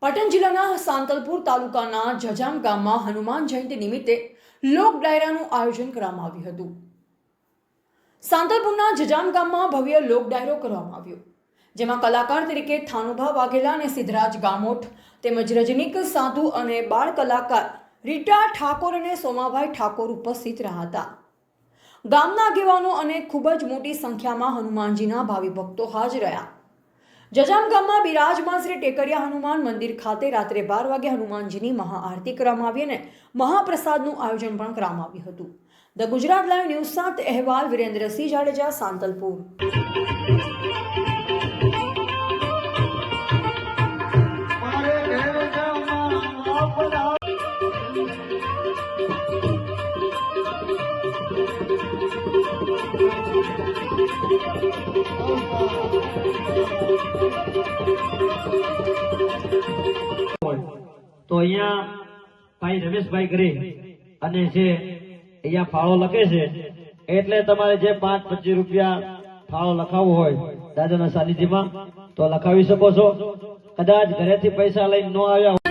પાટણ જિલ્લાના સાંતલપુર તાલુકાના જજામ ગામમાં હનુમાન જયંતિ નિમિત્તે લોક ડાયરાનું આયોજન કરવામાં આવ્યું હતું। સાંતલપુરના જજામ ગામમાં ભવ્ય લોક ડાયરો કરવામાં આવ્યો, જેમાં કલાકાર તરીકે થાનુભા વાઘેલા અને સિદ્ધરાજ ગામોઠ તેમજ રજનીક સાધુ અને બાળ કલાકાર રીટા ઠાકોર અને સોમાભાઈ ઠાકોર ઉપસ્થિત રહ્યા હતા। ગામના આગેવાનો અને ખૂબ જ મોટી સંખ્યામાં હનુમાનજીના ભાવિ ભક્તો હાજર રહ્યા। જજામ ગામમાં બિરાજમાન શ્રી ટેકરિયા હનુમાન મંદિર ખાતે રાત્રે 12 વાગે હનુમાનજીની મહાઆરતી કરવામાં આવી અને મહાપ્રસાદનું આયોજન પણ કરવામાં આવ્યું હતું। ધ ગુજરાત લાઈવ ન્યૂઝ સાથે અહેવાલ વિરેન્દ્રસિંહ જાડેજા, સાંતલપુર। તો અહીંયા ભાઈ રમેશભાઈ કરે અને છે અહીંયા ફાળો લખે છે, એટલે તમારે જે 5-25 રૂપિયા ફાળો લખાવવો હોય દાદાના સાનિધ્યમાં તો લખાવી શકો છો। કદાચ ઘરેથી પૈસા લઈને ન આવ્યા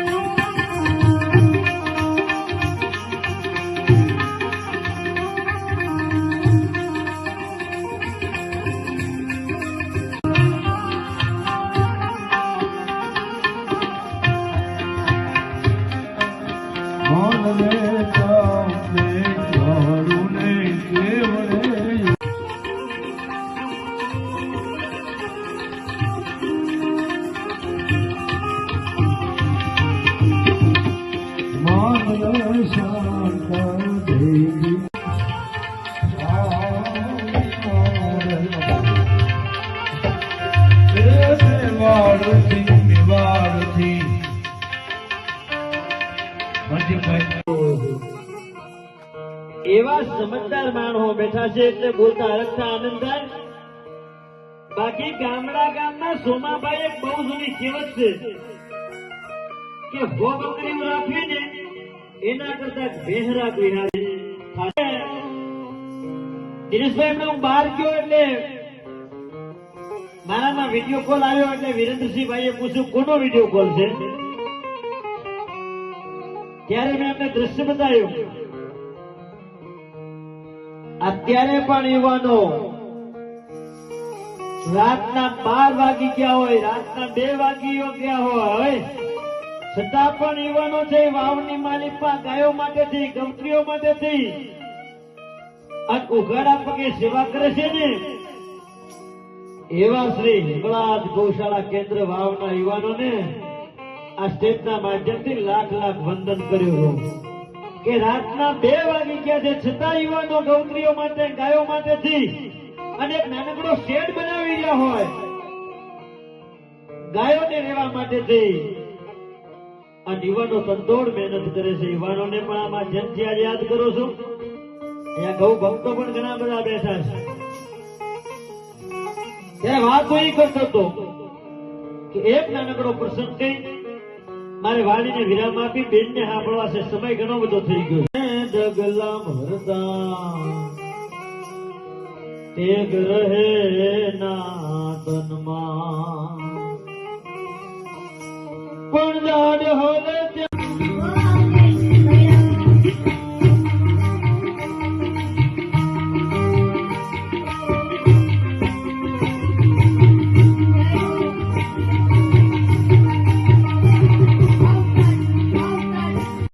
એવા સમજદાર માણસો બેઠા છે એટલે બોલતા હરખતા આનંદ થાય। બાકી ગામના સોમાભાઈ એક બહુ જૂની કહેવત છે કે હો બકરીઓ રાખવીને એના કરતા ભેહરા કોઈ હારી। દિનેશભાઈ એમને હું બહાર ગયો એટલે મારામાં વિડીયો કોલ આવ્યો એટલે વિરેન્દ્રસિંહભાઈએ પૂછ્યું કોનો વિડીયો કોલ છે, ત્યારે મેં એમને દ્રશ્ય બતાવ્યું। અત્યારે પણ યુવાનો રાતના 12 વાગી ગયા હોય, રાતના 2 વાગી ગયા હોય, છતાં પણ યુવાનો છે વાવની માલિકમાં ગાયો માટેથી, ગમત્રીઓ માટેથી અને ઉઘાડા પગે સેવા કરે છે ને એવા શ્રી હિંગળાજ ગૌશાળા કેન્દ્ર વાવના યુવાનોને આ સ્ટેજના માધ્યમથી લાખ વંદન કર્યું કે રાતના 2 વાગી ગયા છે છતાં યુવાનો ગૌત્રીઓ માટે, ગાયો માટેથી અને એક નાનકડો શેડ બનાવી રહ્યા હોય ગાયોને રહેવા માટેથી, આ યુવાનો તંતોડ મહેનત કરે છે। યુવાનોને પણ આ માધ્યમથી આજે યાદ કરો છો। અહીંયા ગૌ ભક્તો પણ ઘણા બધા બેઠા છે। ત્યારે વાત એ કરતો હતો કે એક નાનકડો પ્રસંગ કઈ મારે વાણીને વિરામ આપી બેનને સાંભળવા છે, સમય ઘણો બધો થઈ ગયો। ડગલા ભરતા તેગ રહે ના તનમાં પણ